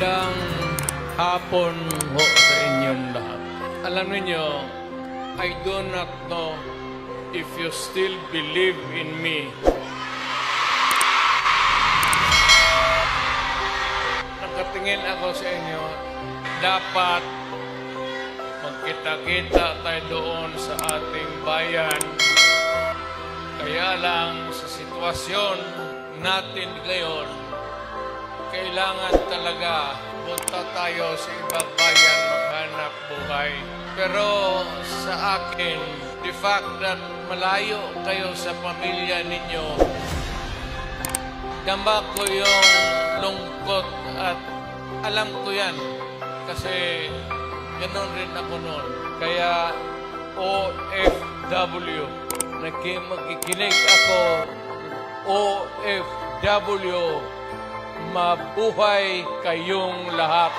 Magandang hapon ho sa inyong lahat. Alam niyo, I do not know if you still believe in me. Nakatingin ako sa inyo, dapat magkita-kita tayo doon sa ating bayan. Kaya lang sa sitwasyon natin ngayon, kailangan talaga punta tayo sa ibang bayan maghanap buhay. Pero sa akin, the fact that malayo kayo sa pamilya ninyo, dama ko yung lungkot at alam ko yan. Kasi ganoon rin ako noon. Kaya OFW, magkikinig ako, OFW, mabuhay kayong lahat.